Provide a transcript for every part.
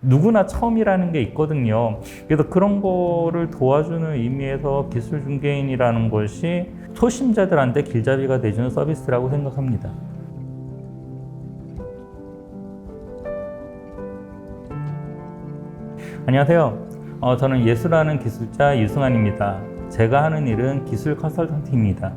누구나 처음이라는 게 있거든요. 그래서 그런 거를 도와주는 의미에서 기술 중개인이라는 것이 초심자들한테 길잡이가 돼주는 서비스라고 생각합니다. 안녕하세요. 저는 예술하는 기술자 유승환입니다. 제가 하는 일은 기술 컨설턴트입니다.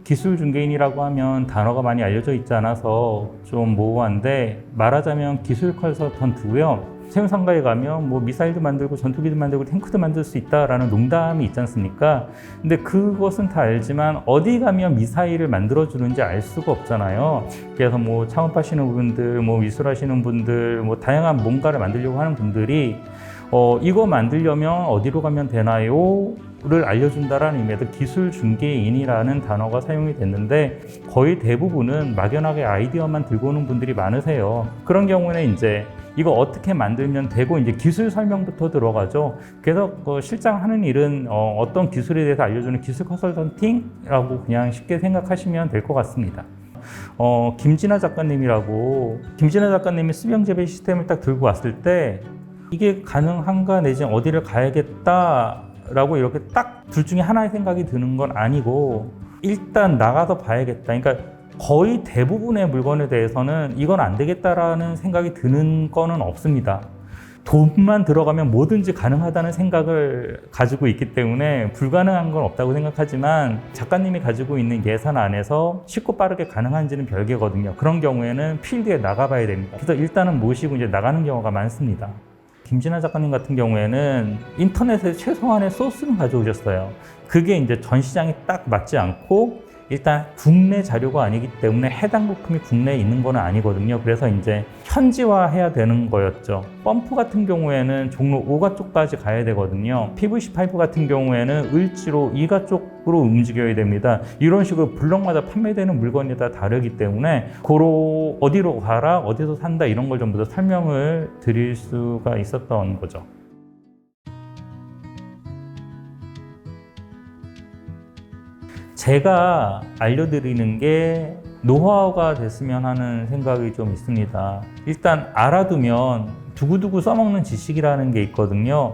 기술 중개인이라고 하면 단어가 많이 알려져 있지 않아서 좀 모호한데, 말하자면 기술 컨설턴트고요. 세운상가에 가면 미사일도 만들고 전투기도 만들고 탱크도 만들 수 있다라는 농담이 있지 않습니까? 근데 그것은 다 알지만 어디 가면 미사일을 만들어 주는지 알 수가 없잖아요. 그래서 창업 하시는 분들, 미술 하시는 분들, 다양한 뭔가를 만들려고 하는 분들이 이거 만들려면 어디로 가면 되나요? 를 알려준다라는 의미에서 기술 중개인이라는 단어가 사용이 됐는데, 거의 대부분은 막연하게 아이디어만 들고 오는 분들이 많으세요. 그런 경우는 이제 이거 어떻게 만들면 되고 이제 기술 설명부터 들어가죠. 그래서 실장 하는 일은 어떤 기술에 대해서 알려주는 기술 컨설턴팅이라고 그냥 쉽게 생각하시면 될 것 같습니다. 김진아 작가님이 수병 재배 시스템을 딱 들고 왔을 때 이게 가능한가 내지 어디를 가야겠다 라고 이렇게 딱 둘 중에 하나의 생각이 드는 건 아니고, 일단 나가서 봐야겠다. 그러니까 거의 대부분의 물건에 대해서는 이건 안 되겠다라는 생각이 드는 거는 없습니다. 돈만 들어가면 뭐든지 가능하다는 생각을 가지고 있기 때문에 불가능한 건 없다고 생각하지만, 작가님이 가지고 있는 예산 안에서 쉽고 빠르게 가능한지는 별개거든요. 그런 경우에는 필드에 나가봐야 됩니다. 그래서 일단은 모시고 이제 나가는 경우가 많습니다. 김진아 작가님 같은 경우에는 인터넷에 최소한의 소스는 가져오셨어요. 그게 이제 전 시장에 딱 맞지 않고, 일단 국내 자료가 아니기 때문에 해당 부품이 국내에 있는 건 아니거든요. 그래서 이제 현지화해야 되는 거였죠. 펌프 같은 경우에는 종로 5가 쪽까지 가야 되거든요. PVC 파이프 같은 경우에는 을지로 2가 쪽으로 움직여야 됩니다. 이런 식으로 블럭마다 판매되는 물건이 다 다르기 때문에 어디로 가라, 어디서 산다, 이런 걸 전부 다 설명을 드릴 수가 있었던 거죠. 제가 알려드리는 게 노하우가 됐으면 하는 생각이 좀 있습니다. 일단 알아두면 두고두고 써먹는 지식이라는 게 있거든요.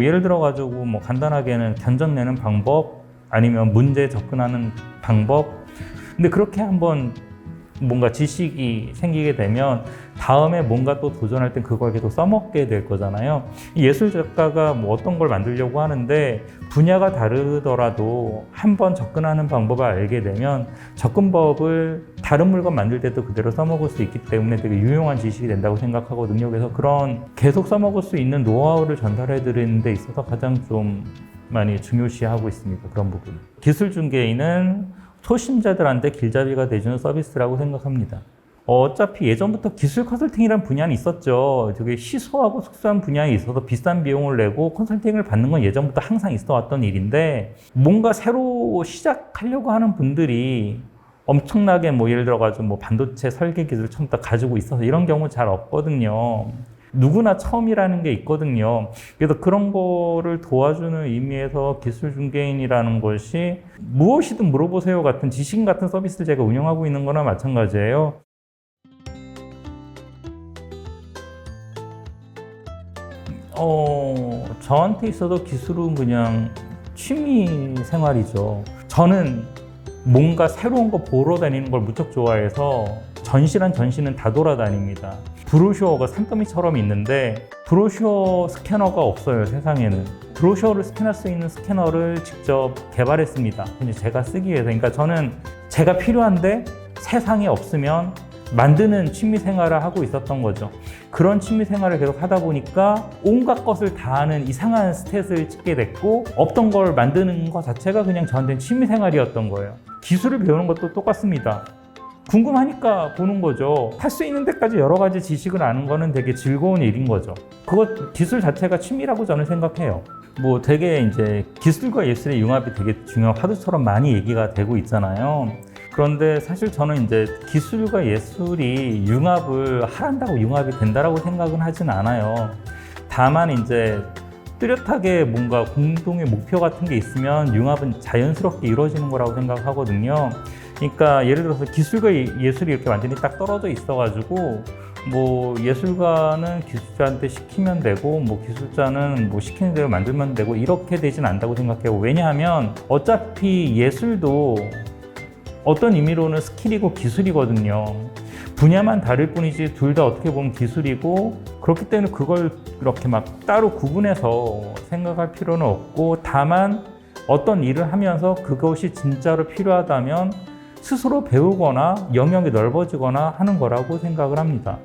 예를 들어가지고 간단하게는 견적 내는 방법, 아니면 문제 접근하는 방법. 근데 그렇게 한번 뭔가 지식이 생기게 되면 다음에 뭔가 또 도전할 땐 그걸 계속 써먹게 될 거잖아요. 예술 작가가 어떤 걸 만들려고 하는데 분야가 다르더라도 한번 접근하는 방법을 알게 되면 접근법을 다른 물건 만들 때도 그대로 써먹을 수 있기 때문에 되게 유용한 지식이 된다고 생각하거든요. 그래서 그런 계속 써먹을 수 있는 노하우를 전달해 드리는 데 있어서 가장 좀 많이 중요시하고 있습니다. 그런 부분. 기술 중개인은 초심자들한테 길잡이가 돼주는 서비스라고 생각합니다. 어차피 예전부터 기술 컨설팅이라는 분야는 있었죠. 되게 희소하고 특수한 분야에 있어서 비싼 비용을 내고 컨설팅을 받는 건 예전부터 항상 있어 왔던 일인데, 뭔가 새로 시작하려고 하는 분들이 엄청나게 예를 들어가지고 반도체 설계 기술을 처음 다 가지고 있어서 이런 경우 잘 없거든요. 누구나 처음이라는 게 있거든요. 그래서 그런 거를 도와주는 의미에서 기술 중개인이라는 것이 무엇이든 물어보세요 같은 지식 같은 서비스를 제가 운영하고 있는 거나 마찬가지예요. 저한테 있어서 기술은 그냥 취미 생활이죠. 저는 뭔가 새로운 거 보러 다니는 걸 무척 좋아해서 전시란 전시는 다 돌아다닙니다. 브로셔가 산더미처럼 있는데 브로셔 스캐너가 없어요, 세상에는. 브로셔를 스캔할 수 있는 스캐너를 직접 개발했습니다. 제가 쓰기 위해서. 그러니까 저는 제가 필요한데 세상에 없으면 만드는 취미 생활을 하고 있었던 거죠. 그런 취미 생활을 계속 하다 보니까 온갖 것을 다 하는 이상한 스탯을 찍게 됐고, 없던 걸 만드는 것 자체가 그냥 저한테는 취미 생활이었던 거예요. 기술을 배우는 것도 똑같습니다. 궁금하니까 보는 거죠. 할 수 있는 데까지 여러 가지 지식을 아는 거는 되게 즐거운 일인 거죠. 기술 자체가 취미라고 저는 생각해요. 되게 이제 기술과 예술의 융합이 되게 중요한 화두처럼 많이 얘기가 되고 있잖아요. 그런데 사실 저는 이제 기술과 예술이 융합을 하란다고 융합이 된다라고 생각은 하진 않아요. 다만 이제 뚜렷하게 뭔가 공동의 목표 같은 게 있으면 융합은 자연스럽게 이루어지는 거라고 생각하거든요. 그러니까 예를 들어서 기술과 예술이 이렇게 완전히 딱 떨어져 있어가지고 뭐 예술가는 기술자한테 시키면 되고 뭐 기술자는 뭐 시키는 대로 만들면 되고 이렇게 되진 않다고 생각해요. 왜냐하면 어차피 예술도 어떤 의미로는 스킬이고 기술이거든요. 분야만 다를 뿐이지 둘 다 어떻게 보면 기술이고, 그렇기 때문에 그걸 이렇게 막 따로 구분해서 생각할 필요는 없고, 다만 어떤 일을 하면서 그것이 진짜로 필요하다면 스스로 배우거나 영역이 넓어지거나 하는 거라고 생각을 합니다.